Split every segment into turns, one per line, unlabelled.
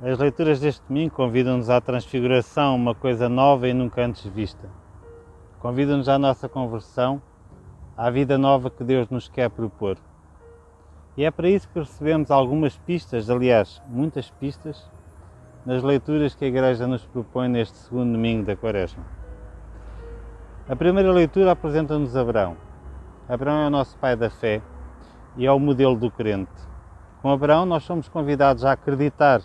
As leituras deste domingo convidam-nos à transfiguração, uma coisa nova e nunca antes vista. Convidam-nos à nossa conversão, à vida nova que Deus nos quer propor. E é para isso que recebemos algumas pistas, aliás, muitas pistas, nas leituras que a Igreja nos propõe neste segundo domingo da Quaresma. A primeira leitura apresenta-nos Abraão. Abraão é o nosso pai da fé e é o modelo do crente. Com Abraão nós somos convidados a acreditar,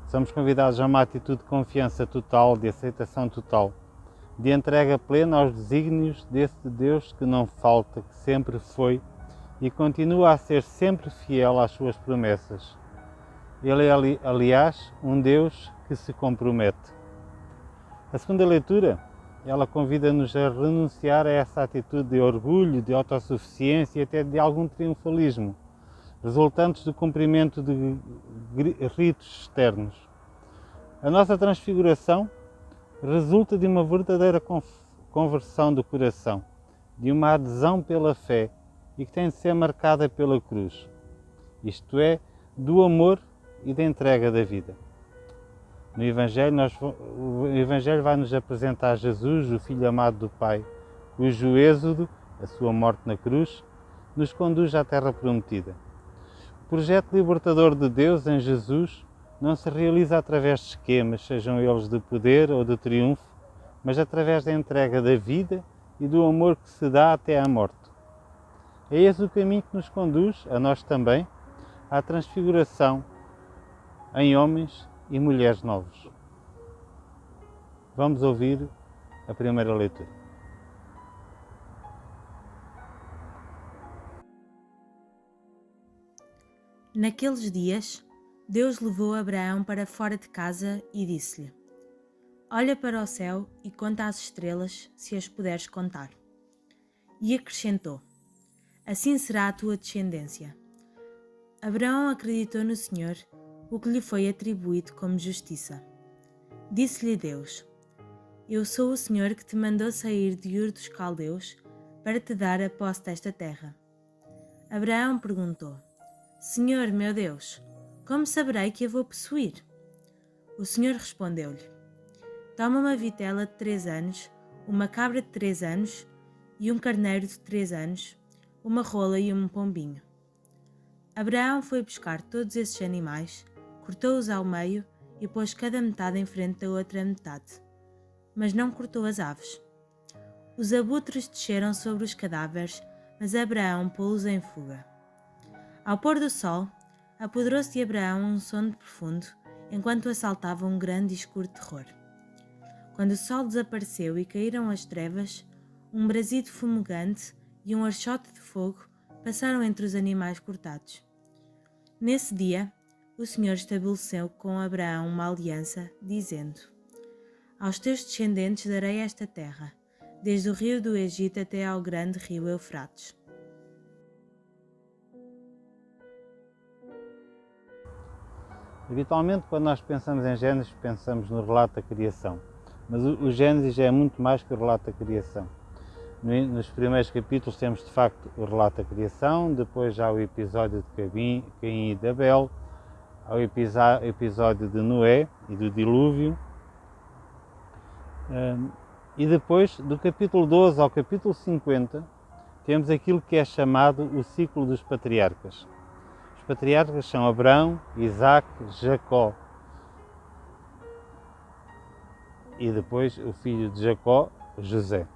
somos convidados a uma atitude de confiança total, de aceitação total, de entrega plena aos desígnios desse Deus que não falta, que sempre foi e continua a ser sempre fiel às suas promessas. Ele é, aliás, um Deus que se compromete. A segunda leitura, ela convida-nos a renunciar a essa atitude de orgulho, de autossuficiência e até de algum triunfalismo, resultantes do cumprimento de ritos externos. A nossa transfiguração resulta de uma verdadeira conversão do coração, de uma adesão pela fé e que tem de ser marcada pela cruz, isto é, do amor e da entrega da vida. No Evangelho, o Evangelho vai nos apresentar Jesus, o Filho amado do Pai, cujo êxodo, a sua morte na cruz, nos conduz à Terra Prometida. O projeto libertador de Deus em Jesus não se realiza através de esquemas, sejam eles de poder ou de triunfo, mas através da entrega da vida e do amor que se dá até à morte. É esse o caminho que nos conduz, a nós também, à transfiguração em homens e mulheres novos. Vamos ouvir a primeira leitura.
Naqueles dias, Deus levou Abraão para fora de casa e disse-lhe: Olha para o céu e conta as estrelas, se as puderes contar. E acrescentou: Assim será a tua descendência. Abraão acreditou no Senhor, o que lhe foi atribuído como justiça. Disse-lhe Deus: Eu sou o Senhor que te mandou sair de Ur dos Caldeus para te dar a posse desta terra. Abraão perguntou: Senhor, meu Deus, como saberei que a vou possuir? O Senhor respondeu-lhe: Toma uma vitela de 3 anos, uma cabra de 3 anos e um carneiro de 3 anos, uma rola e um pombinho. Abraão foi buscar todos esses animais, cortou-os ao meio e pôs cada metade em frente da outra metade, mas não cortou as aves. Os abutres desceram sobre os cadáveres, mas Abraão pô-los em fuga. Ao pôr do sol, apoderou-se de Abraão um sono profundo, enquanto assaltava um grande e escuro terror. Quando o sol desapareceu e caíram as trevas, um brasido fumegante e um archote de fogo passaram entre os animais cortados. Nesse dia, o Senhor estabeleceu com Abraão uma aliança, dizendo: Aos teus descendentes darei esta terra, desde o rio do Egito até ao grande rio Eufrates.
Habitualmente, quando nós pensamos em Gênesis, pensamos no relato da criação. Mas o Gênesis é muito mais que o relato da criação. Nos primeiros capítulos temos, de facto, o relato da criação, depois já o episódio de Caim e de Abel, ao episódio de Noé e do dilúvio, e depois, do capítulo 12 ao capítulo 50, temos aquilo que é chamado o ciclo dos patriarcas. Os patriarcas são Abraão, Isaac, Jacó e depois o filho de Jacó, José.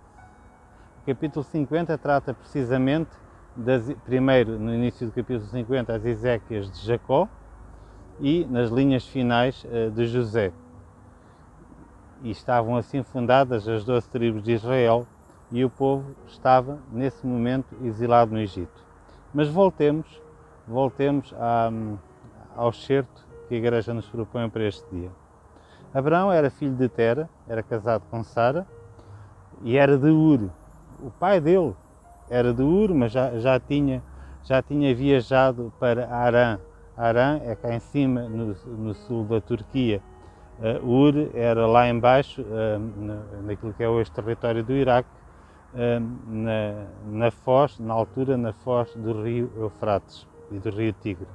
O capítulo 50 trata precisamente, primeiro no início do capítulo 50, as exéquias de Jacó e nas linhas finais de José. E estavam assim fundadas as 12 tribos de Israel e o povo estava nesse momento exilado no Egito. Mas voltemos ao certo que a Igreja nos propõe para este dia. Abraão era filho de Tera, era casado com Sara e era de Ur. O pai dele era de Ur, mas já tinha viajado para Harã. Harã é cá em cima, no sul da Turquia. Ur era lá embaixo, naquilo que é hoje território do Iraque, na altura na foz do rio Eufrates e do rio Tigre.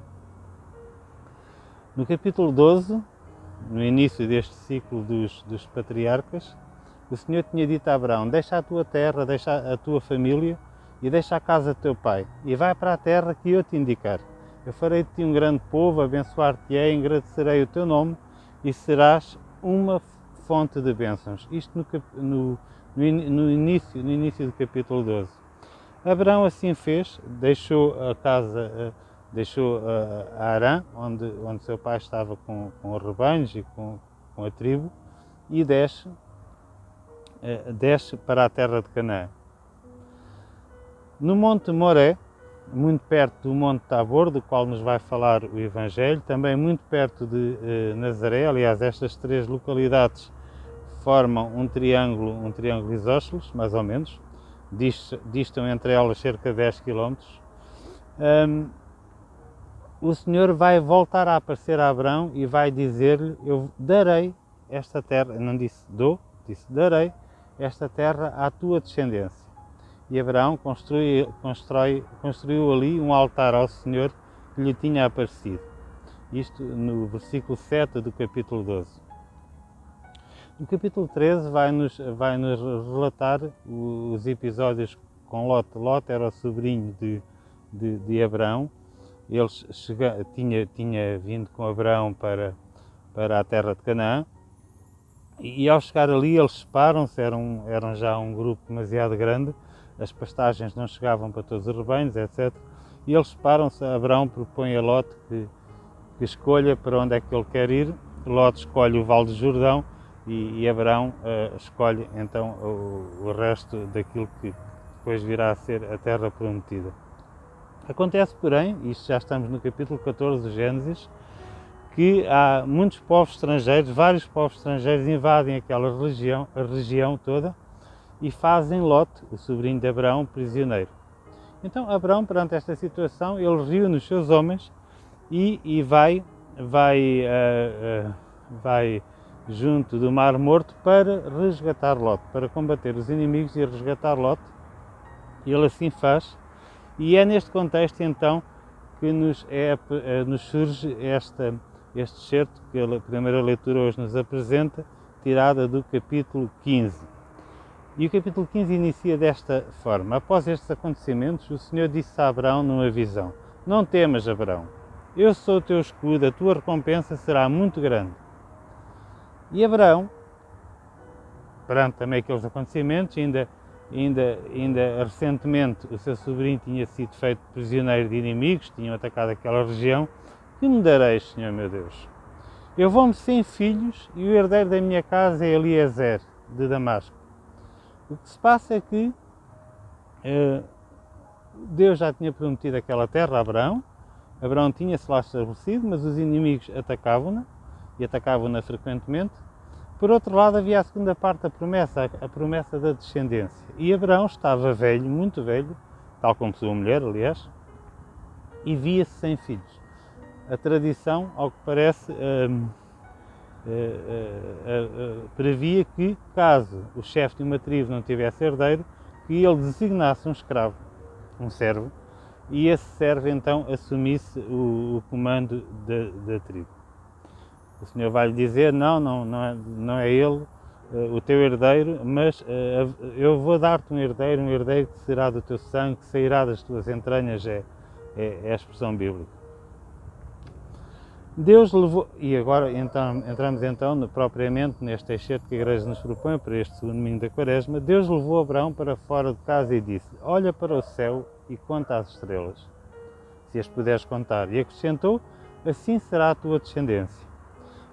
No capítulo 12, no início deste ciclo dos patriarcas, o Senhor tinha dito a Abraão: deixa a tua terra, deixa a tua família e deixa a casa do teu pai e vai para a terra que eu te indicar. Eu farei de ti um grande povo, abençoar-te-ei, engrandecerei o teu nome e serás uma fonte de bênçãos. Isto no início do capítulo 12. Abraão assim fez, deixou a casa, deixou a Harã, onde seu pai estava com os rebanhos e com a tribo, e desce para a terra de Canaã. No Monte Moré, muito perto do Monte Tabor, do qual nos vai falar o Evangelho, também muito perto de Nazaré. Aliás, estas três localidades formam um triângulo isósceles, mais ou menos, distam entre elas cerca de 10 km. O Senhor vai voltar a aparecer a Abraão e vai dizer-lhe: eu darei esta terra, não disse dou, disse darei esta terra à tua descendência. E Abraão construiu ali um altar ao Senhor que lhe tinha aparecido. Isto no versículo 7 do capítulo 12. No capítulo 13 vai-nos relatar os episódios com Lot. Lot era o sobrinho de Abraão. Ele tinha vindo com Abraão para a terra de Canaã. E ao chegar ali eles separam-se, eram já um grupo demasiado grande, as pastagens não chegavam para todos os rebanhos, etc. E eles separam-se. Abraão propõe a Lot que escolha para onde é que ele quer ir. Lot escolhe o Vale do Jordão e Abraão escolhe então o resto daquilo que depois virá a ser a terra prometida. Acontece, porém, isto já estamos no capítulo 14 do Gênesis, que há muitos povos estrangeiros, vários povos estrangeiros invadem aquela a região toda e fazem Lot, o sobrinho de Abraão, prisioneiro. Então Abraão, perante esta situação, ele reúne os seus homens e vai junto do Mar Morto para resgatar Lot, para combater os inimigos e resgatar Lot. E ele assim faz, e é neste contexto então que nos surge este certo que a primeira leitura hoje nos apresenta, tirada do capítulo 15. E o capítulo 15 inicia desta forma: após estes acontecimentos, o Senhor disse a Abraão numa visão: não temas, Abraão, eu sou o teu escudo, a tua recompensa será muito grande. E Abraão, perante também aqueles acontecimentos, ainda recentemente o seu sobrinho tinha sido feito prisioneiro de inimigos, tinham atacado aquela região. Que me dareis, Senhor meu Deus? Eu vou-me sem filhos e o herdeiro da minha casa é Eliezer, de Damasco. O que se passa é que Deus já tinha prometido aquela terra a Abraão. Abraão tinha-se lá estabelecido, mas os inimigos atacavam-na, e atacavam-na frequentemente. Por outro lado, havia a segunda parte da promessa, a promessa da descendência. E Abraão estava velho, muito velho, tal como sua mulher, aliás, e via-se sem filhos. A tradição, ao que parece, previa que, caso o chefe de uma tribo não tivesse herdeiro, que ele designasse um escravo, um servo, e esse servo então assumisse o comando da tribo. O Senhor vai lhe dizer: não é ele o teu herdeiro, mas eu vou dar-te um herdeiro que será do teu sangue, que sairá das tuas entranhas, é a expressão bíblica. Deus levou, e agora entramos propriamente neste excerto que a Igreja nos propõe para este segundo domingo da Quaresma. Deus levou Abraão para fora de casa e disse: olha para o céu e conta as estrelas, se as puderes contar. E acrescentou: assim será a tua descendência.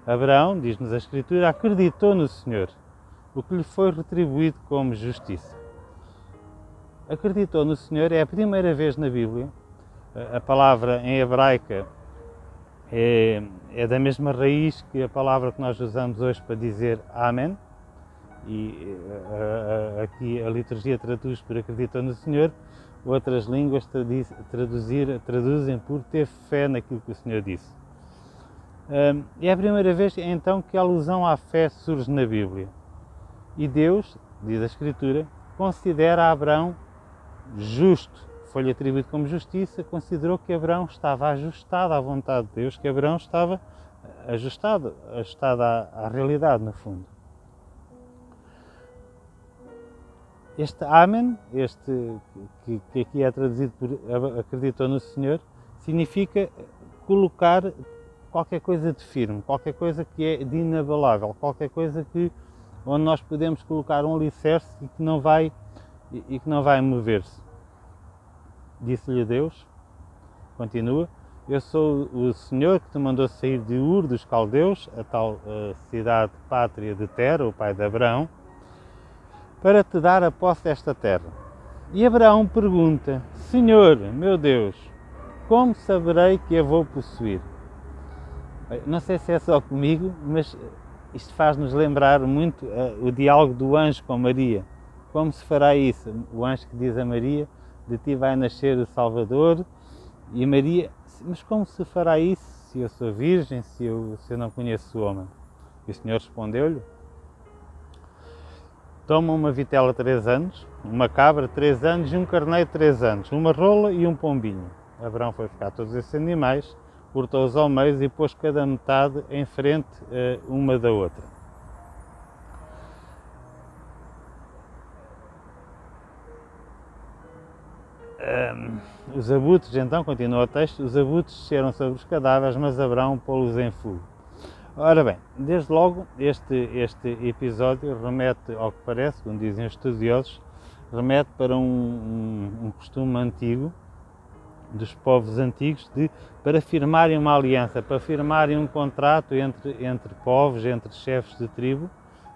Abraão, diz-nos a Escritura, acreditou no Senhor, o que lhe foi retribuído como justiça. Acreditou no Senhor é a primeira vez na Bíblia. A palavra em hebraica é da mesma raiz que a palavra que nós usamos hoje para dizer Amém, e aqui a liturgia traduz por acreditou no Senhor, outras línguas traduzem por ter fé naquilo que o Senhor disse. É a primeira vez então que a alusão à fé surge na Bíblia. E Deus, diz a Escritura, considera Abraão justo. Foi-lhe atribuído como justiça, considerou que Abraão estava ajustado à vontade de Deus, que Abraão estava ajustado à realidade, no fundo. Este Amém, que aqui é traduzido por acreditou no Senhor, significa colocar qualquer coisa de firme, qualquer coisa que é de inabalável, qualquer coisa onde nós podemos colocar um alicerce e que não vai mover-se. Disse-lhe Deus, continua, eu sou o Senhor que te mandou sair de Ur dos Caldeus, a tal cidade pátria de Tera, o pai de Abraão, para te dar a posse desta terra. E Abraão pergunta, Senhor, meu Deus, como saberei que a vou possuir? Não sei se é só comigo, mas isto faz-nos lembrar muito o diálogo do anjo com Maria. Como se fará isso? O anjo que diz a Maria, de ti vai nascer o Salvador, e Maria, mas como se fará isso se eu sou virgem, se eu não conheço o homem? E o Senhor respondeu-lhe, toma uma vitela 3 anos, uma cabra 3 anos e um carneiro 3 anos, uma rola e um pombinho. Abraão foi buscar todos esses animais, cortou-os ao meio e pôs cada metade em frente uma da outra. Os abutres, então, continua o texto, os abutres desceram sobre os cadáveres, mas Abraão pô-los em fogo. Ora bem, desde logo este episódio remete, ao que parece, como dizem os estudiosos, remete para um costume antigo, dos povos antigos, para firmarem uma aliança, para firmarem um contrato entre povos, entre chefes de tribo,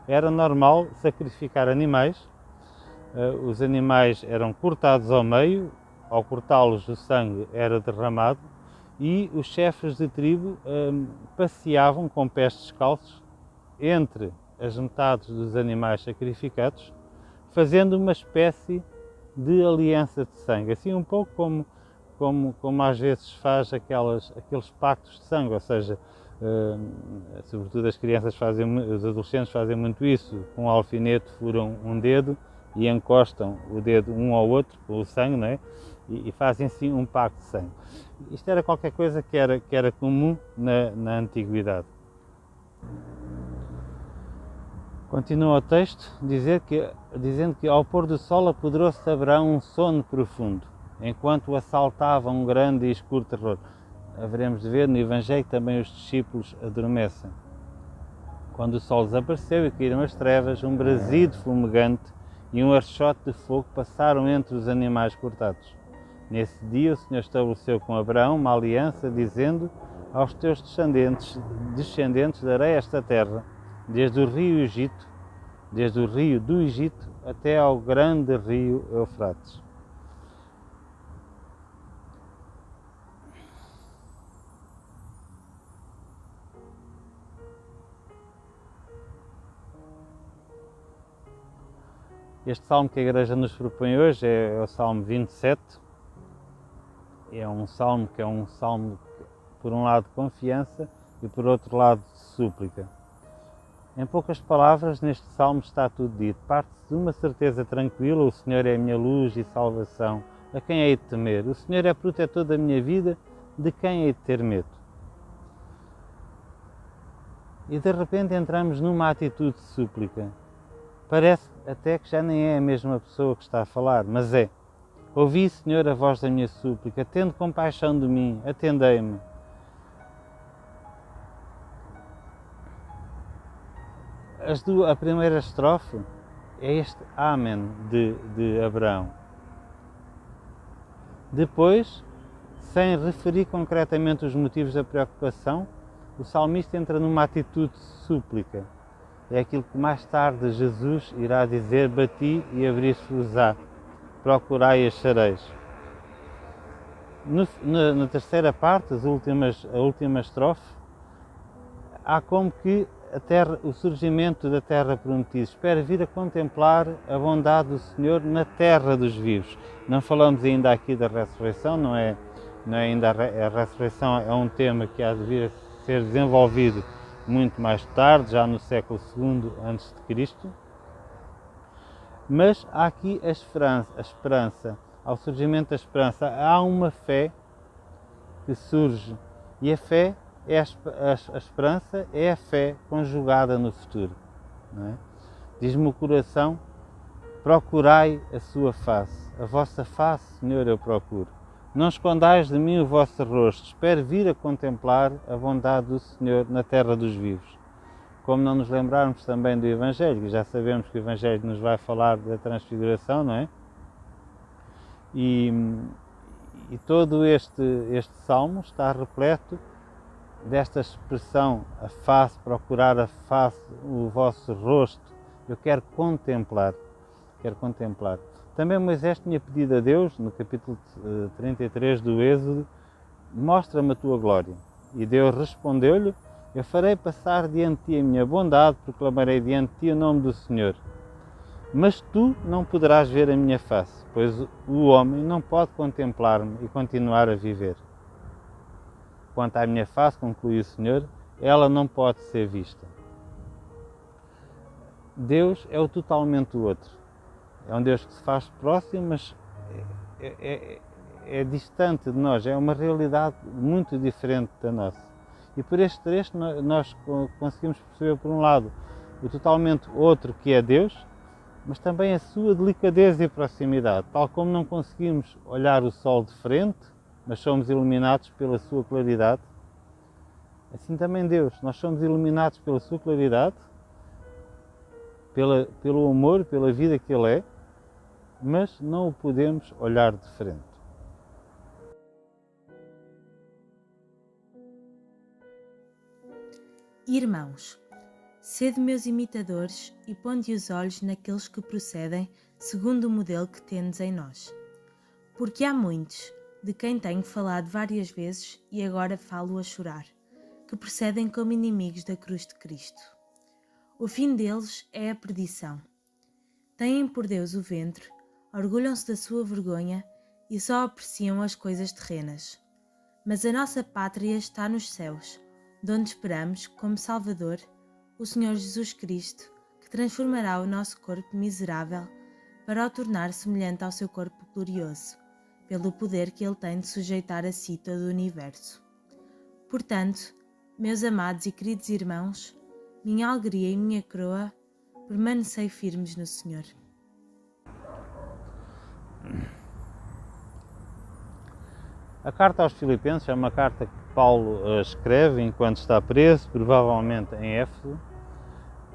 era normal sacrificar animais. Os animais eram cortados ao meio, ao cortá-los o sangue era derramado, e os chefes de tribo passeavam com pés descalços entre as metades dos animais sacrificados, fazendo uma espécie de aliança de sangue, assim um pouco como às vezes faz aqueles pactos de sangue, ou seja, sobretudo os adolescentes fazem muito isso, com um alfinete furam um dedo e encostam o dedo um ao outro com o sangue, não é? E fazem assim um pacto de sangue. Isto era qualquer coisa que era comum na antiguidade. Continua o texto dizendo que ao pôr do sol apoderou-se Abraão um sono profundo, enquanto o assaltava um grande e escuro terror. Haveremos de ver no Evangelho que também os discípulos adormecem. Quando o sol desapareceu e caíram as trevas, um brasido fumegante e um archote de fogo passaram entre os animais cortados. Nesse dia o Senhor estabeleceu com Abraão uma aliança, dizendo, aos teus descendentes darei esta terra, desde o rio do Egito até ao grande rio Eufrates. Este salmo que a Igreja nos propõe hoje é o Salmo 27. É um salmo por um lado de confiança e por outro lado de súplica. Em poucas palavras, neste salmo está tudo dito. Parte-se de uma certeza tranquila, o Senhor é a minha luz e salvação, a quem hei de temer? O Senhor é protetor da minha vida, de quem hei de ter medo? E de repente entramos numa atitude de súplica. Parece até que já nem é a mesma pessoa que está a falar, mas é. Ouvi, Senhor, a voz da minha súplica, tende compaixão de mim, atendei-me. A primeira estrofe é este Amém de Abraão. Depois, sem referir concretamente os motivos da preocupação, o salmista entra numa atitude de súplica. É aquilo que mais tarde Jesus irá dizer, bati e abri-se-vos-á, procurai e achareis. Na terceira parte, a última estrofe, há como que o surgimento da terra prometida. Espera vir a contemplar a bondade do Senhor na terra dos vivos. Não falamos ainda aqui da ressurreição, não é ainda a ressurreição é um tema que há de vir a ser desenvolvido muito mais tarde, já no século II a.C. Mas há aqui a esperança, ao surgimento da esperança, há uma fé que surge, e a fé a esperança é a fé conjugada no futuro. Não é? Diz-me o coração, procurai a sua face, a vossa face, Senhor, eu procuro. Não escondais de mim o vosso rosto, espero vir a contemplar a bondade do Senhor na terra dos vivos. Como não nos lembrarmos também do Evangelho, que já sabemos que o Evangelho nos vai falar da transfiguração, não é? E todo este salmo está repleto desta expressão, a face, procurar a face, o vosso rosto. Eu quero contemplar. Também Moisés tinha pedido a Deus, no capítulo 33 do Êxodo, mostra-me a tua glória. E Deus respondeu-lhe, eu farei passar diante de ti a minha bondade, proclamarei diante de ti o nome do Senhor. Mas tu não poderás ver a minha face, pois o homem não pode contemplar-me e continuar a viver. Quanto à minha face, conclui o Senhor, ela não pode ser vista. Deus é o totalmente o outro. É um Deus que se faz próximo, mas é distante de nós, é uma realidade muito diferente da nossa. E por este trecho nós conseguimos perceber, por um lado, o totalmente outro que é Deus, mas também a sua delicadeza e proximidade. Tal como não conseguimos olhar o sol de frente, mas somos iluminados pela sua claridade, assim também Deus, nós somos iluminados pela sua claridade, pelo amor, pela vida que Ele é, mas não o podemos olhar de frente.
Irmãos, sede meus imitadores e ponde os olhos naqueles que procedem segundo o modelo que tendes em nós. Porque há muitos, de quem tenho falado várias vezes e agora falo a chorar, que procedem como inimigos da cruz de Cristo. O fim deles é a perdição. Têm por Deus o ventre, orgulham-se da sua vergonha e só apreciam as coisas terrenas. Mas a nossa pátria está nos céus, de onde esperamos, como Salvador, o Senhor Jesus Cristo, que transformará o nosso corpo miserável para o tornar semelhante ao seu corpo glorioso, pelo poder que Ele tem de sujeitar a si todo o universo. Portanto, meus amados e queridos irmãos, minha alegria e minha coroa, permanecei firmes no Senhor.
A carta aos Filipenses é uma carta que Paulo escreve enquanto está preso, provavelmente em Éfeso.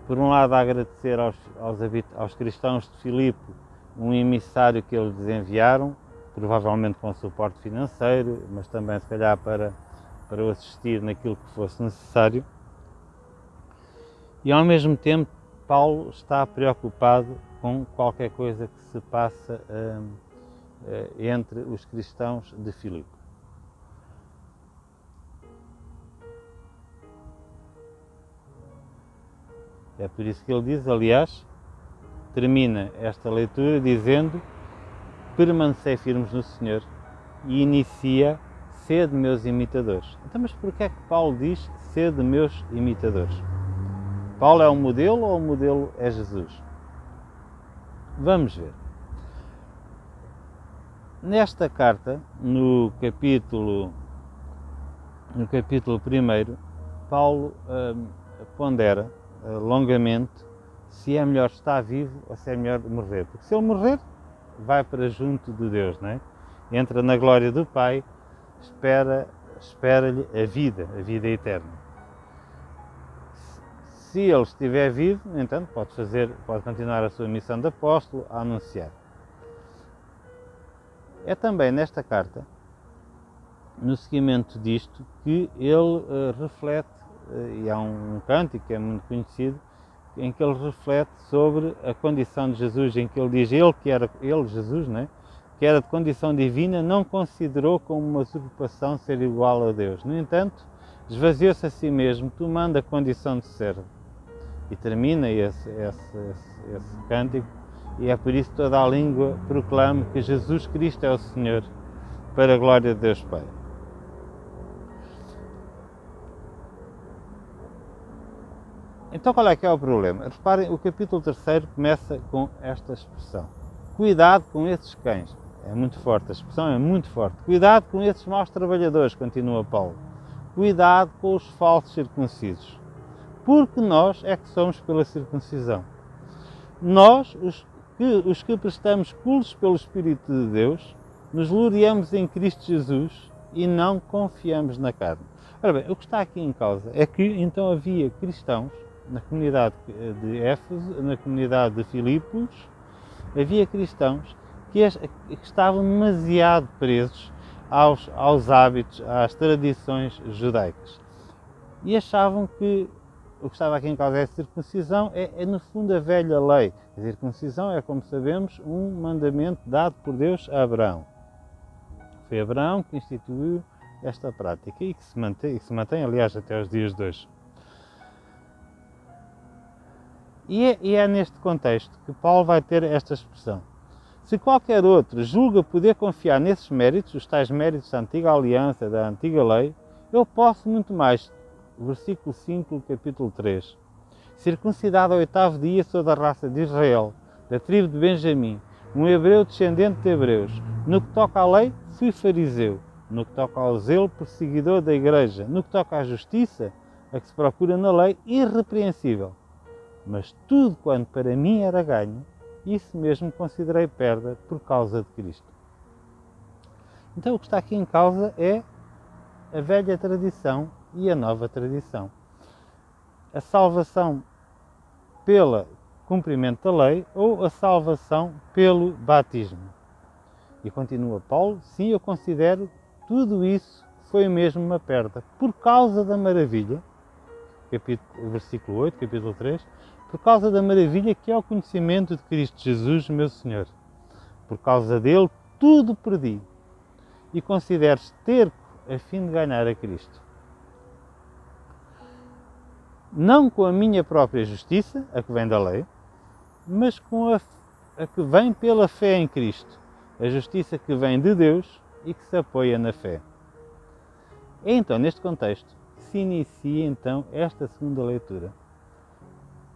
Por um lado, a agradecer aos cristãos de Filipe um emissário que eles enviaram, provavelmente com suporte financeiro, mas também se calhar para o assistir naquilo que fosse necessário. E ao mesmo tempo, Paulo está preocupado com qualquer coisa que se passa entre os cristãos de Filipe. É por isso que ele diz, aliás, termina esta leitura dizendo: permanecei firmes no Senhor, e inicia: sede meus imitadores. Então, mas porquê é que Paulo diz sede meus imitadores? Paulo é um modelo ou o modelo é Jesus? Vamos ver. Nesta carta, no capítulo 1, Paulo pondera longamente se é melhor estar vivo ou se é melhor morrer. Porque se ele morrer, vai para junto de Deus, não é? Entra na glória do Pai, espera-lhe a vida eterna. Se ele estiver vivo, no entanto, pode continuar a sua missão de apóstolo a anunciar. É também nesta carta, no seguimento disto, que ele reflete, e há um cântico que é muito conhecido, em que ele reflete sobre a condição de Jesus, em que ele diz, Jesus, né, que era de condição divina, não considerou como uma usurpação ser igual a Deus. No entanto, esvaziou-se a si mesmo, tomando a condição de servo. E termina esse cântico, e é por isso que toda a língua proclama que Jesus Cristo é o Senhor, para a glória de Deus Pai. Então qual é que é o problema? Reparem, o capítulo 3 começa com esta expressão. Cuidado com esses cães. É muito forte, a expressão é muito forte. Cuidado com esses maus trabalhadores, continua Paulo. cuidado com os falsos circuncisos, porque nós é que somos pela circuncisão. Nós, os que prestamos cultos pelo Espírito de Deus, nos gloriamos em Cristo Jesus e não confiamos na carne. Ora bem, o que está aqui em causa é que então havia cristãos na comunidade de Éfeso, na comunidade de Filipos, havia cristãos que estavam demasiado presos aos hábitos, às tradições judaicas. E achavam que o que estava aqui em causa é a circuncisão, é no fundo a velha lei. A circuncisão é, como sabemos, um mandamento dado por Deus a Abraão. Foi Abraão que instituiu esta prática e que se mantém, aliás, até os dias de hoje. E é neste contexto que Paulo vai ter esta expressão. Se qualquer outro julga poder confiar nesses méritos, os tais méritos da antiga aliança, da antiga lei, eu posso muito mais. Versículo 5 do capítulo 3. Circuncidado ao 8º dia, sou da raça de Israel, da tribo de Benjamim, um hebreu descendente de hebreus. No que toca à lei, fui fariseu. No que toca ao zelo, perseguidor da igreja. No que toca à justiça, a que se procura na lei, irrepreensível. Mas tudo quanto para mim era ganho, isso mesmo considerei perda por causa de Cristo. Então o que está aqui em causa é a velha tradição e a nova tradição. A salvação pelo cumprimento da lei ou a salvação pelo batismo. E continua Paulo, sim, eu considero tudo isso foi mesmo uma perda, por causa da maravilha, versículo 8, capítulo 3, por causa da maravilha que é o conhecimento de Cristo Jesus, meu Senhor. Por causa dele, tudo perdi e considero esterco a fim de ganhar a Cristo. Não com a minha própria justiça, a que vem da lei, mas com a que vem pela fé em Cristo, a justiça que vem de Deus e que se apoia na fé. É então, neste contexto, que se inicia então esta segunda leitura.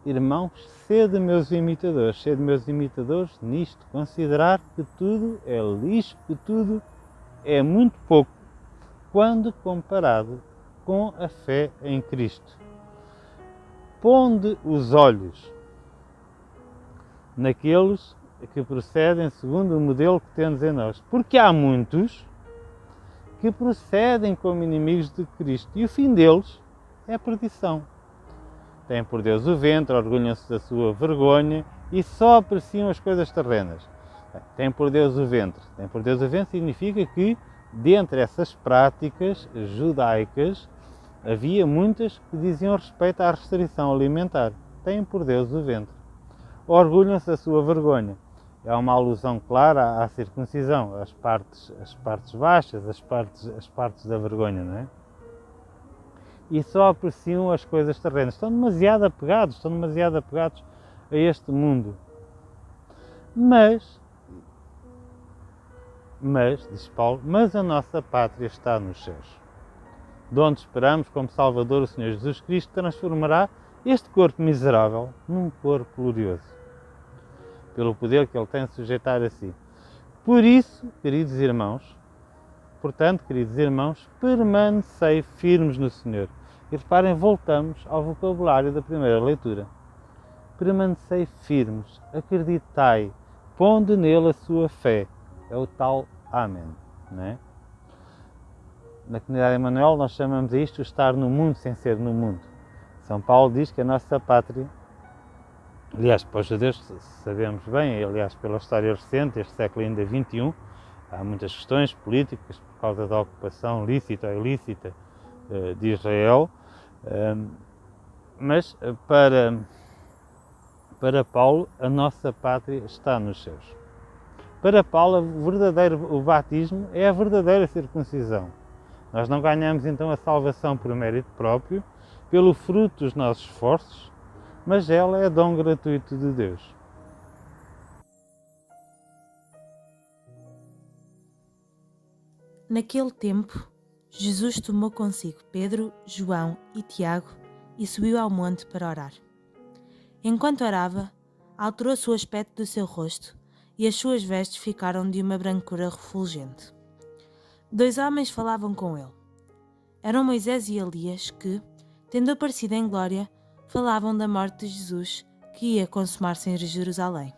Irmãos, sede meus imitadores nisto, considerar que tudo é lixo, que tudo é muito pouco, quando comparado com a fé em Cristo. Ponde os olhos naqueles que procedem segundo o modelo que temos em nós, porque há muitos que procedem como inimigos de Cristo e o fim deles é a perdição. Têm por Deus o ventre, orgulham-se da sua vergonha e só apreciam as coisas terrenas. Têm por Deus o ventre. Têm por Deus o ventre significa que, dentre essas práticas judaicas, havia muitas que diziam respeito à restrição alimentar. Têm por Deus o ventre. Orgulham-se da sua vergonha. É uma alusão clara à circuncisão, às partes baixas, as partes da vergonha, não é? E só apreciam as coisas terrenas. Estão demasiado apegados a este mundo. Mas, diz Paulo, mas a nossa pátria está nos céus, de onde esperamos, como Salvador, o Senhor Jesus Cristo, transformará este corpo miserável num corpo glorioso, pelo poder que Ele tem de sujeitar a si. Por isso, queridos irmãos, permanecei firmes no Senhor. E reparem, voltamos ao vocabulário da primeira leitura. Permanecei firmes, acreditai, pondo nele a sua fé. É o tal Amém, não é? Na comunidade de Emanuel nós chamamos a isto estar no mundo sem ser no mundo. São Paulo diz que a nossa pátria, aliás, para os judeus sabemos bem, aliás, pela história recente, este século ainda XXI, há muitas questões políticas por causa da ocupação lícita ou ilícita de Israel, mas para Paulo a nossa pátria está nos céus. Para Paulo o batismo é a verdadeira circuncisão. Nós não ganhamos então a salvação por mérito próprio, pelo fruto dos nossos esforços, mas ela é dom gratuito de Deus.
Naquele tempo, Jesus tomou consigo Pedro, João e Tiago e subiu ao monte para orar. Enquanto orava, alterou-se o aspecto do seu rosto e as suas vestes ficaram de uma brancura refulgente. 2 homens falavam com ele. Eram Moisés e Elias que, tendo aparecido em glória, falavam da morte de Jesus que ia consumar-se em Jerusalém.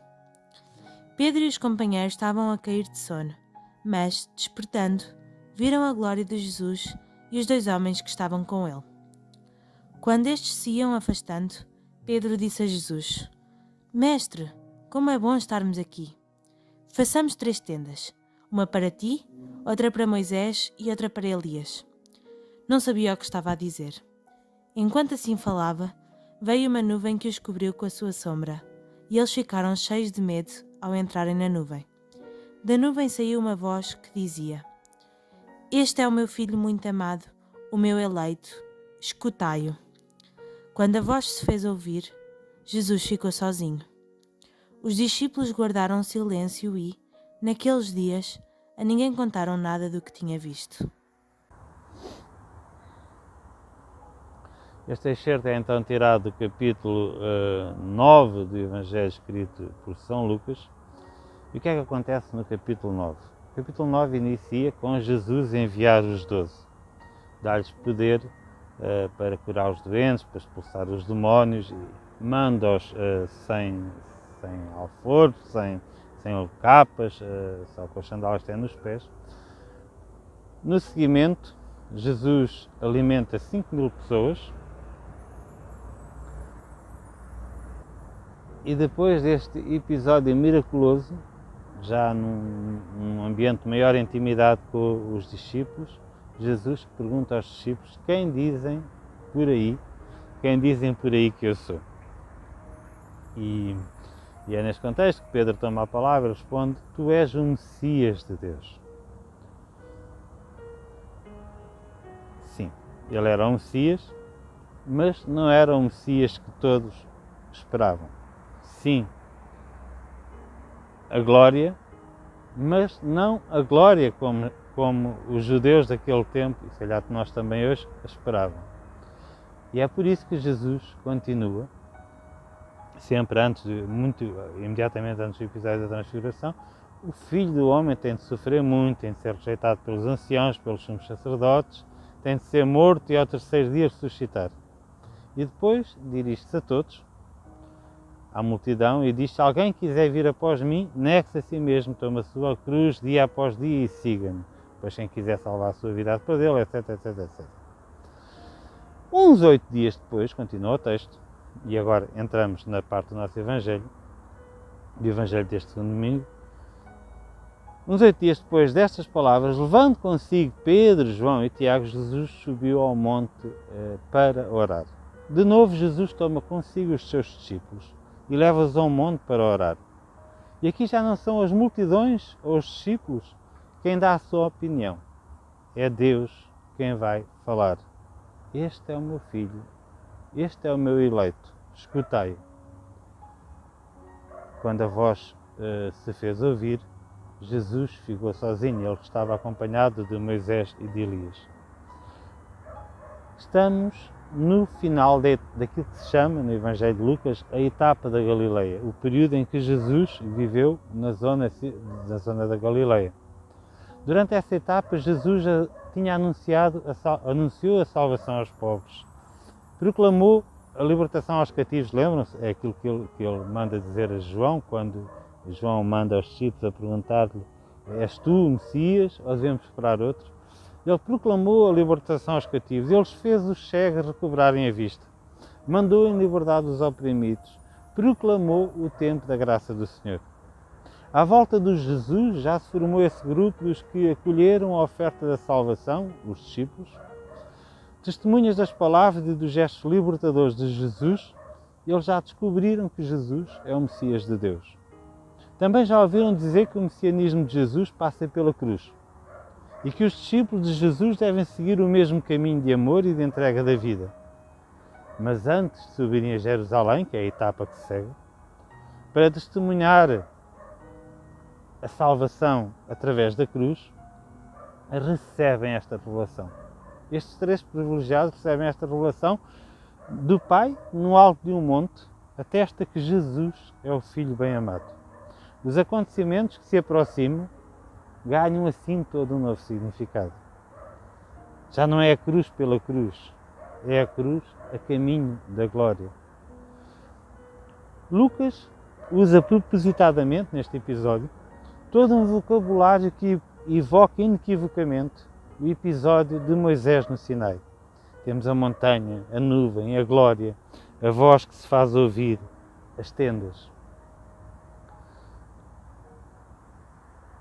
Pedro e os companheiros estavam a cair de sono, mas, despertando, viram a glória de Jesus e os 2 homens que estavam com ele. Quando estes se iam afastando, Pedro disse a Jesus: Mestre, como é bom estarmos aqui. Façamos 3 tendas, uma para ti, outra para Moisés e outra para Elias. Não sabia o que estava a dizer. Enquanto assim falava, veio uma nuvem que os cobriu com a sua sombra, e eles ficaram cheios de medo ao entrarem na nuvem. Da nuvem saiu uma voz que dizia: Este é o meu filho muito amado, o meu eleito, escutai-o. Quando a voz se fez ouvir, Jesus ficou sozinho. Os discípulos guardaram silêncio e, naqueles dias, a ninguém contaram nada do que tinha visto.
Este excerto é então tirado do capítulo 9 do Evangelho escrito por São Lucas. E o que é que acontece no capítulo 9? O capítulo 9 inicia com Jesus enviar os 12, dar-lhes poder para curar os doentes, para expulsar os demónios, e manda-os sem alforjes, sem capas, só com as sandálias que têm nos pés. No seguimento, Jesus alimenta 5.000 pessoas. E depois deste episódio miraculoso, já num ambiente de maior intimidade com os discípulos, Jesus pergunta aos discípulos: quem dizem por aí que eu sou? E é neste contexto que Pedro toma a palavra e responde: tu és o Messias de Deus. Sim, ele era o Messias, mas não era o Messias que todos esperavam. Sim, a glória, mas não a glória como os judeus daquele tempo, e se calhar nós também hoje, esperavam. E é por isso que Jesus continua, sempre imediatamente antes do episódio da Transfiguração: o Filho do Homem tem de sofrer muito, tem de ser rejeitado pelos anciãos, pelos sumos sacerdotes, tem de ser morto e ao 3º dia ressuscitar. E depois dirige-se a todos, à multidão, e diz: se alguém quiser vir após mim, negue-se a si mesmo, tome a sua cruz dia após dia e siga-me. Pois quem quiser salvar a sua vida para dele, etc, etc, etc. Uns 8 dias depois, continua o texto, e agora entramos na parte do nosso Evangelho, do Evangelho deste segundo domingo. Uns 8 dias depois destas palavras, levando consigo Pedro, João e Tiago, Jesus subiu ao monte para orar. De novo, Jesus toma consigo os seus discípulos e leva-os a um monte para orar. E aqui já não são as multidões ou os discípulos quem dá a sua opinião. É Deus quem vai falar. Este é o meu filho, este é o meu eleito, escutai-o. Quando a voz se fez ouvir, Jesus ficou sozinho, ele estava acompanhado de Moisés e de Elias. Estamos no final daquilo que se chama, no Evangelho de Lucas, a etapa da Galileia, o período em que Jesus viveu na zona da Galileia. Durante essa etapa, Jesus já tinha anunciou a salvação aos pobres, proclamou a libertação aos cativos. Lembram-se? É aquilo que ele manda dizer a João, quando João manda aos discípulos a perguntar-lhe: és tu o Messias ou devemos esperar outro? Ele proclamou a libertação aos cativos, ele fez os cegos recobrarem a vista, mandou em liberdade os oprimidos, proclamou o tempo da graça do Senhor. À volta de Jesus já se formou esse grupo dos que acolheram a oferta da salvação, os discípulos. Testemunhas das palavras e dos gestos libertadores de Jesus, eles já descobriram que Jesus é o Messias de Deus. Também já ouviram dizer que o messianismo de Jesus passa pela cruz e que os discípulos de Jesus devem seguir o mesmo caminho de amor e de entrega da vida. Mas antes de subirem a Jerusalém, que é a etapa que segue, para testemunhar a salvação através da cruz, recebem esta revelação. Estes 3 privilegiados recebem esta revelação do Pai no alto de um monte, atesta que Jesus é o Filho bem amado. Os acontecimentos que se aproximam ganham assim todo um novo significado. Já não é a cruz pela cruz, é a cruz a caminho da glória. Lucas usa propositadamente, neste episódio, todo um vocabulário que evoca inequivocamente o episódio de Moisés no Sinai. Temos a montanha, a nuvem, a glória, a voz que se faz ouvir, as tendas.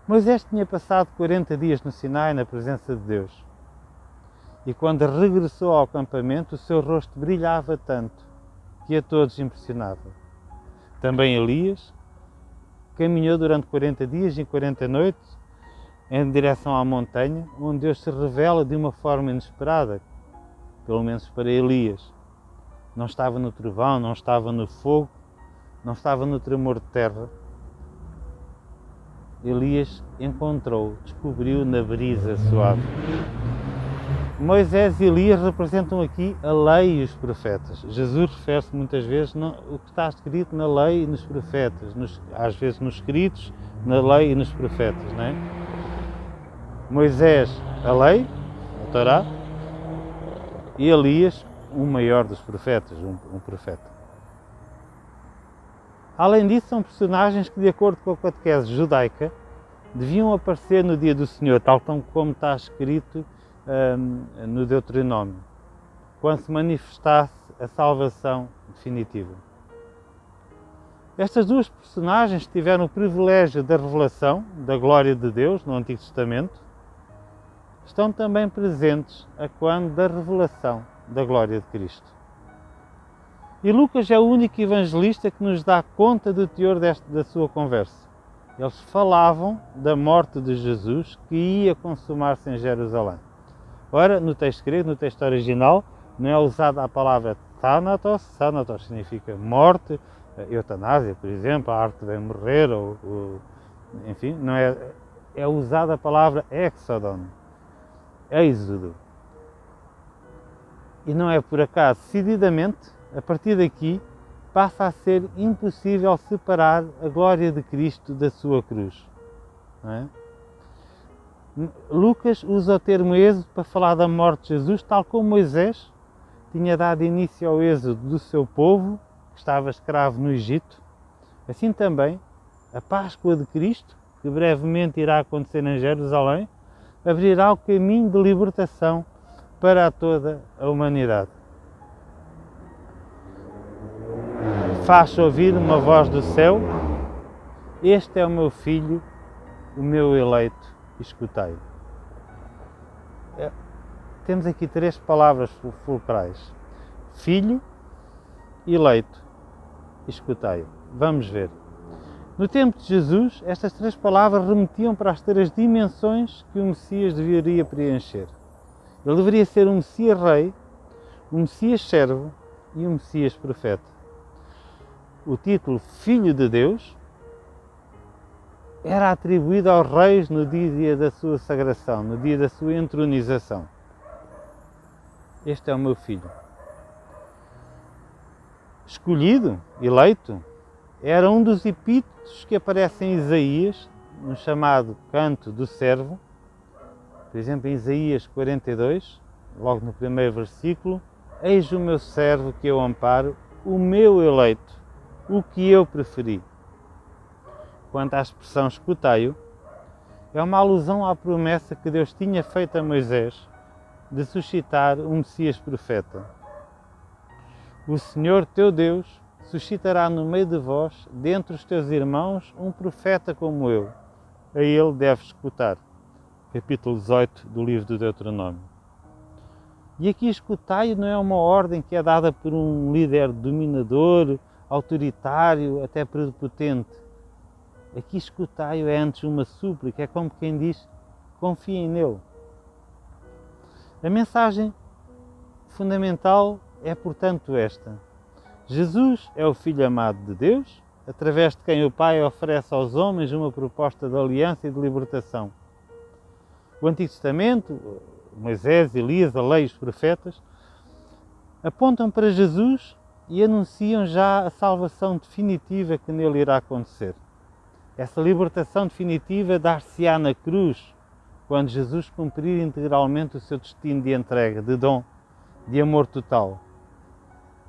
Moisés tinha passado 40 dias no Sinai na presença de Deus. E quando regressou ao acampamento, o seu rosto brilhava tanto que a todos impressionava. Também Elias caminhou durante 40 dias e 40 noites em direção à montanha, onde Deus se revela de uma forma inesperada, pelo menos para Elias. Não estava no trovão, não estava no fogo, não estava no tremor de terra. Elias encontrou, descobriu na brisa suave. Moisés e Elias representam aqui a lei e os profetas. Jesus refere-se muitas vezes o que está escrito na lei e nos profetas, às vezes nos escritos, na lei e nos profetas, não é? Moisés, a lei, a Torá, e Elias, o maior dos profetas, um profeta. Além disso, são personagens que, de acordo com a catequese judaica, deviam aparecer no dia do Senhor, tal como está escrito no Deuteronômio, quando se manifestasse a salvação definitiva. Estas duas personagens tiveram o privilégio da revelação da glória de Deus no Antigo Testamento, estão também presentes a quando da revelação da glória de Cristo. E Lucas é o único evangelista que nos dá conta do teor da sua conversa. Eles falavam da morte de Jesus que ia consumar-se em Jerusalém. Ora, no texto grego, no texto original, não é usada a palavra thanatos, thanatos significa morte, eutanásia, por exemplo, a arte de morrer, enfim, não é usada a palavra exodon, êxodo. E não é por acaso, decididamente, a partir daqui, passa a ser impossível separar a glória de Cristo da sua cruz. Não é? Lucas usa o termo êxodo para falar da morte de Jesus, tal como Moisés tinha dado início ao êxodo do seu povo, que estava escravo no Egito. Assim também, a Páscoa de Cristo, que brevemente irá acontecer em Jerusalém, abrirá o caminho de libertação para toda a humanidade. Faz ouvir uma voz do céu: este é o meu filho, o meu eleito, escutai-o. Temos aqui 3 palavras fulcrais: filho, eleito, escutai-o. Vamos ver. No tempo de Jesus, estas 3 palavras remetiam para as 3 dimensões que o Messias deveria preencher. Ele deveria ser um Messias rei, um Messias servo e um Messias profeta. O título Filho de Deus era atribuído aos reis no dia da sua sagração, no dia da sua entronização. Este é o meu filho. Escolhido, eleito, era um dos epítetos que aparecem em Isaías, no chamado Canto do Servo. Por exemplo, em Isaías 42, logo no primeiro versículo: eis o meu servo que eu amparo, o meu eleito, o que eu preferi. Quanto à expressão escutai-o, é uma alusão à promessa que Deus tinha feito a Moisés de suscitar um Messias profeta. O Senhor teu Deus suscitará no meio de vós, dentre os teus irmãos, um profeta como eu. A ele deves escutar. Capítulo 18 do livro do Deuteronômio. E aqui escutai-o não é uma ordem que é dada por um líder dominador, autoritário, até prepotente. Aqui escutai-o é antes uma súplica, é como quem diz: confiem nele. A mensagem fundamental é, portanto, esta: Jesus é o Filho amado de Deus, através de quem o Pai oferece aos homens uma proposta de aliança e de libertação. O Antigo Testamento, Moisés, Elias, a lei e os profetas, apontam para Jesus e anunciam já a salvação definitiva que nele irá acontecer. Essa libertação definitiva dar-se-á na cruz, quando Jesus cumprir integralmente o seu destino de entrega, de dom, de amor total.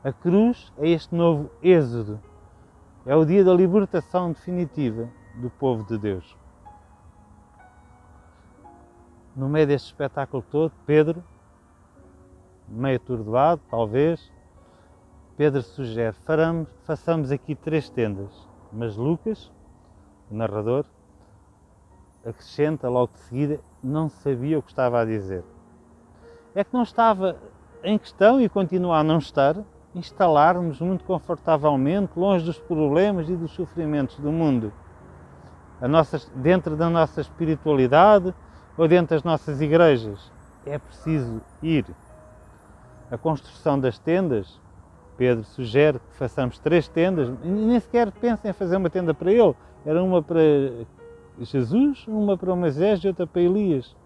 A cruz é este novo êxodo, é o dia da libertação definitiva do povo de Deus. No meio deste espetáculo todo, Pedro, meio atordoado talvez, Pedro sugere, façamos aqui 3 tendas, mas Lucas, o narrador, acrescenta logo de seguida, não sabia o que estava a dizer. É que não estava em questão, e continua a não estar, instalarmos muito confortavelmente, longe dos problemas e dos sofrimentos do mundo, dentro da nossa espiritualidade ou dentro das nossas igrejas. É preciso ir. A construção das tendas, Pedro sugere que façamos 3 tendas, e nem sequer pensem em fazer uma tenda para ele, era uma para Jesus, uma para Moisés e outra para Elias.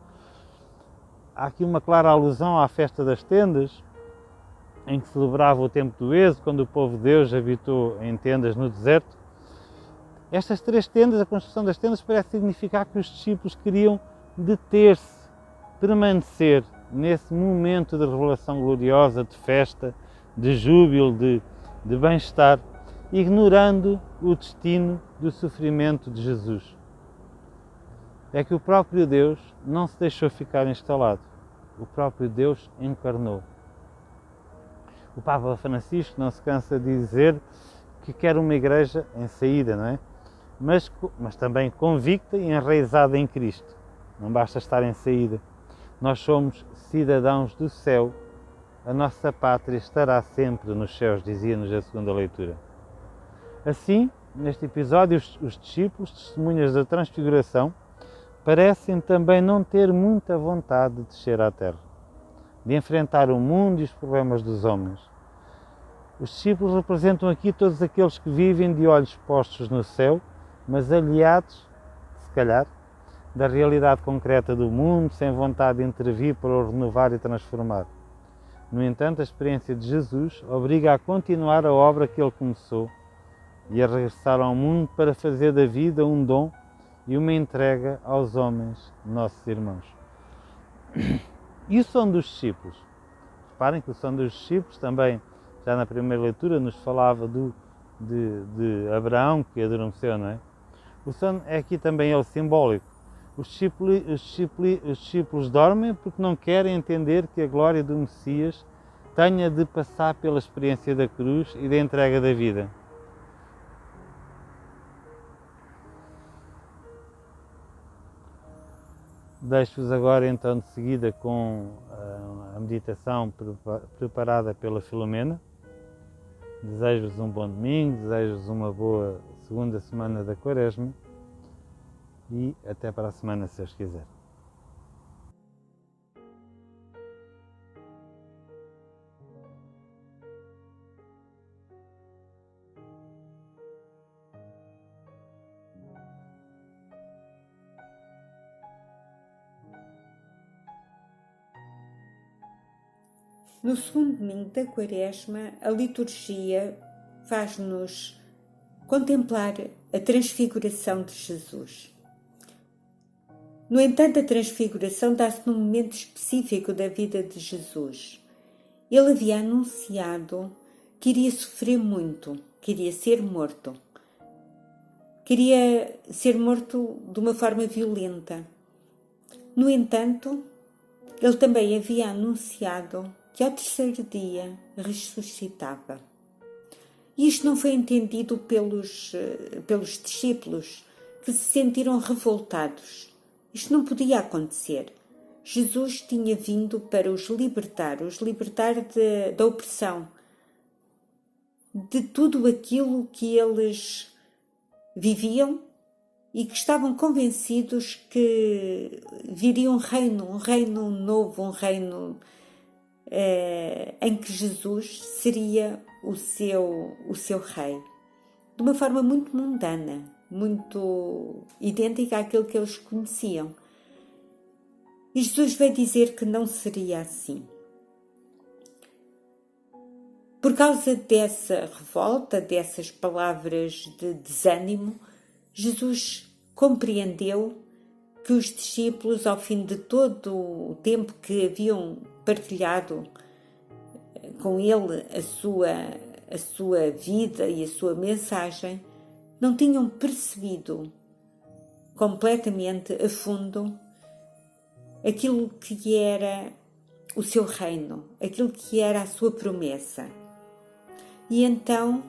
Há aqui uma clara alusão à festa das tendas, em que celebrava o tempo do êxodo, quando o povo de Deus habitou em tendas no deserto. Estas 3 tendas, a construção das tendas, parece significar que os discípulos queriam deter-se, permanecer nesse momento de revelação gloriosa, de festa, de júbilo, de bem-estar, ignorando o destino do sofrimento de Jesus. É que o próprio Deus não se deixou ficar instalado. O próprio Deus encarnou. O Papa Francisco não se cansa de dizer que quer uma igreja em saída, não é? Mas também convicta e enraizada em Cristo. Não basta estar em saída. Nós somos cidadãos do céu. A nossa pátria estará sempre nos céus, dizia-nos a segunda leitura. Assim, neste episódio, os discípulos, testemunhas da Transfiguração, parecem também não ter muita vontade de descer à terra, de enfrentar o mundo e os problemas dos homens. Os discípulos representam aqui todos aqueles que vivem de olhos postos no céu, mas aliados, se calhar, da realidade concreta do mundo, sem vontade de intervir para o renovar e transformar. No entanto, a experiência de Jesus obriga a continuar a obra que ele começou e a regressar ao mundo para fazer da vida um dom e uma entrega aos homens, nossos irmãos. E o som dos discípulos? Reparem que o som dos discípulos também, já na primeira leitura, nos falava de Abraão que adormeceu, não é? O som é aqui também ele simbólico. Os discípulos dormem porque não querem entender que a glória do Messias tenha de passar pela experiência da cruz e da entrega da vida. Deixo-vos agora então de seguida com a meditação preparada pela Filomena. Desejo-vos um bom domingo, desejo-vos uma boa segunda semana da Quaresma e até para a semana, se Deus quiser.
No segundo domingo da Quaresma, a liturgia faz-nos contemplar a transfiguração de Jesus. No entanto, a transfiguração dá-se num momento específico da vida de Jesus. Ele havia anunciado que iria sofrer muito, que iria ser morto. Queria ser morto de uma forma violenta. No entanto, ele também havia anunciado que ao terceiro dia ressuscitava. E isto não foi entendido pelos discípulos, que se sentiram revoltados. Isto não podia acontecer. Jesus tinha vindo para os libertar da opressão, de tudo aquilo que eles viviam e que estavam convencidos que viria um reino novo, um reino em que Jesus seria o seu rei, de uma forma muito mundana, muito idêntica àquilo que eles conheciam. E Jesus veio dizer que não seria assim. Por causa dessa revolta, dessas palavras de desânimo, Jesus compreendeu que os discípulos, ao fim de todo o tempo que haviam partilhado com ele a sua vida e a sua mensagem, não tinham percebido completamente a fundo aquilo que era o seu reino, aquilo que era a sua promessa. E então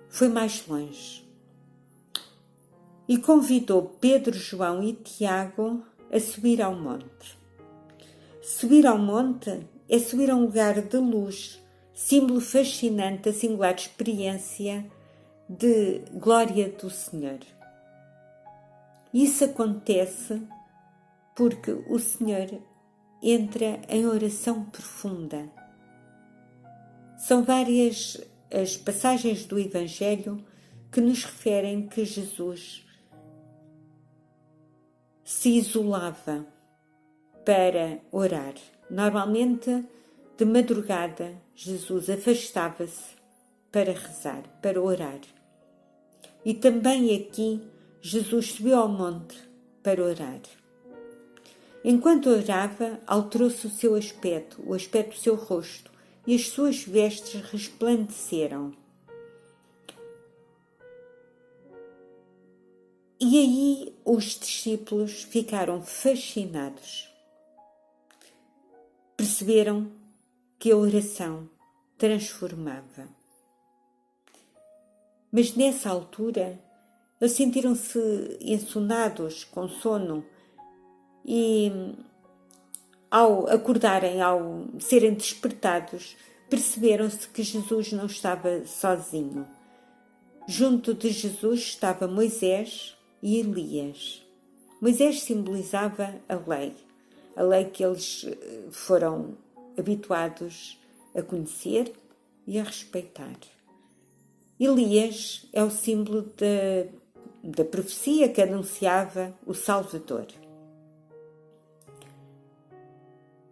foi mais longe e convidou Pedro, João e Tiago a subir ao monte. Subir ao monte é subir a um lugar de luz, símbolo fascinante da singular experiência de glória do Senhor. Isso acontece porque o Senhor entra em oração profunda. São várias as passagens do Evangelho que nos referem que Jesus se isolava para orar. Normalmente, de madrugada, Jesus afastava-se para rezar, para orar. E também aqui, Jesus subiu ao monte para orar. Enquanto orava, alterou-se o seu aspecto, o aspecto do seu rosto, e as suas vestes resplandeceram. E aí os discípulos ficaram fascinados. Perceberam que a oração transformava. Mas nessa altura, eles sentiram-se ensonados com sono e, ao acordarem, ao serem despertados, perceberam-se que Jesus não estava sozinho. Junto de Jesus estava Moisés e Elias. Moisés simbolizava a lei que eles foram habituados a conhecer e a respeitar. Elias é o símbolo da profecia que anunciava o Salvador.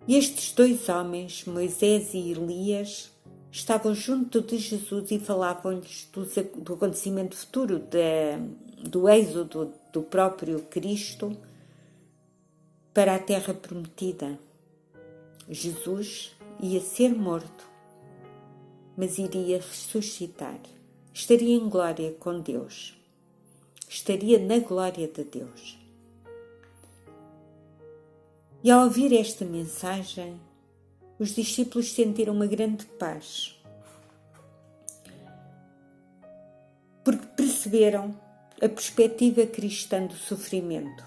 E estes dois homens, Moisés e Elias, estavam junto de Jesus e falavam-lhes do acontecimento futuro, do êxodo do próprio Cristo para a terra prometida. Jesus ia ser morto, mas iria ressuscitar. Estaria em glória com Deus. Estaria na glória de Deus. E ao ouvir esta mensagem, os discípulos sentiram uma grande paz, porque perceberam a perspectiva cristã do sofrimento.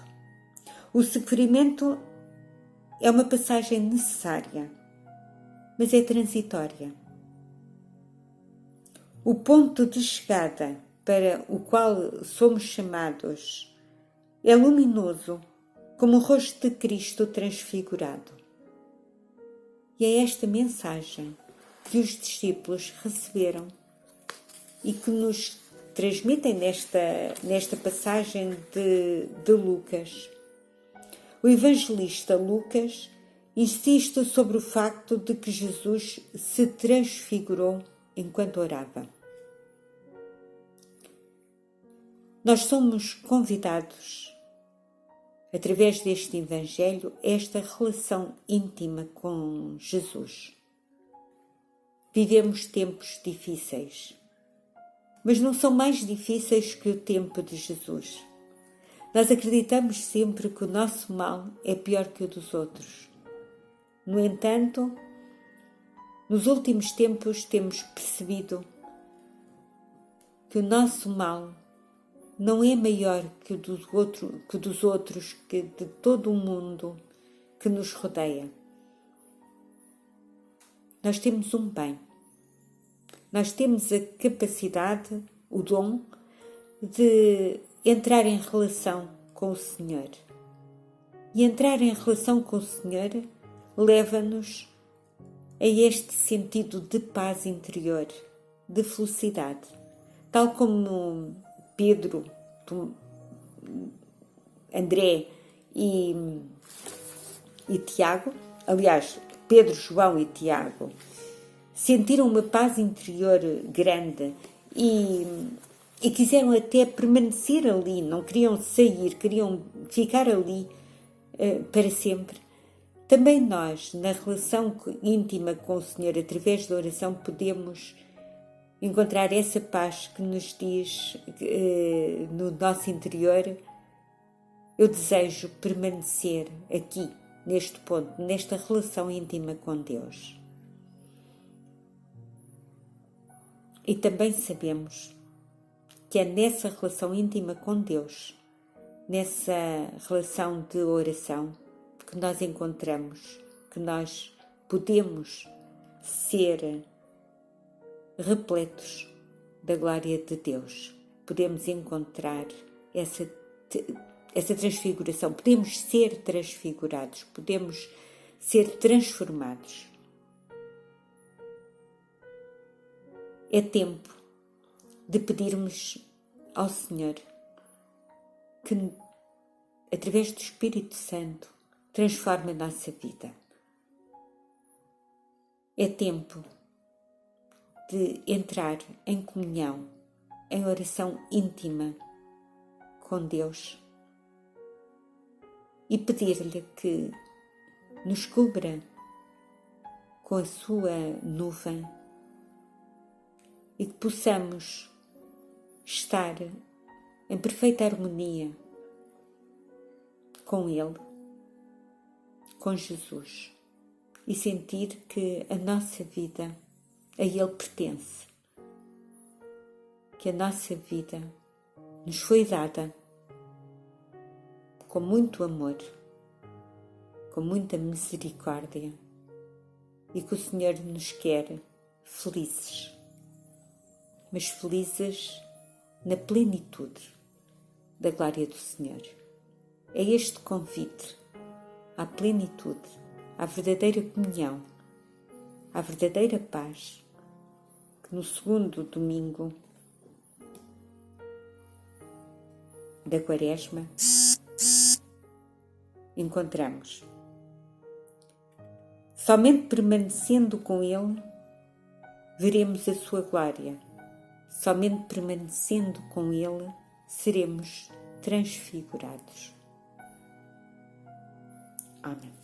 O sofrimento é uma passagem necessária, mas é transitória. O ponto de chegada para o qual somos chamados é luminoso, como o rosto de Cristo transfigurado. E é esta mensagem que os discípulos receberam e que nos transmitem nesta passagem de Lucas. O evangelista Lucas insiste sobre o facto de que Jesus se transfigurou enquanto orava. Nós somos convidados, através deste Evangelho, a esta relação íntima com Jesus. Vivemos tempos difíceis, mas não são mais difíceis que o tempo de Jesus. Nós acreditamos sempre que o nosso mal é pior que o dos outros. No entanto, nos últimos tempos temos percebido que o nosso mal não é maior que o dos outros, que de todo o mundo que nos rodeia. Nós temos um bem. Nós temos a capacidade, o dom, de entrar em relação com o Senhor. E entrar em relação com o Senhor leva-nos a este sentido de paz interior, de felicidade. Tal como Pedro, André e Tiago, aliás, Pedro, João e Tiago, sentiram uma paz interior grande e e quiseram até permanecer ali, não queriam sair, queriam ficar ali para sempre. Também nós, na relação íntima com o Senhor, através da oração, podemos encontrar essa paz que nos diz no nosso interior: eu desejo permanecer aqui, neste ponto, nesta relação íntima com Deus. E também sabemos que é nessa relação íntima com Deus, nessa relação de oração, que nós encontramos, que nós podemos ser repletos da glória de Deus. Podemos encontrar essa transfiguração, podemos ser transfigurados, podemos ser transformados. É tempo de pedirmos ao Senhor que, através do Espírito Santo, transforme a nossa vida. É tempo de entrar em comunhão, em oração íntima com Deus e pedir-lhe que nos cubra com a sua nuvem e que possamos estar em perfeita harmonia com Ele, com Jesus, e sentir que a nossa vida a Ele pertence, que a nossa vida nos foi dada com muito amor, com muita misericórdia, e que o Senhor nos quer felizes, mas felizes na plenitude da glória do Senhor. É este convite à plenitude, à verdadeira comunhão, à verdadeira paz, que no segundo domingo da Quaresma encontramos. Somente permanecendo com Ele veremos a sua glória. Somente permanecendo com Ele seremos transfigurados. Amém.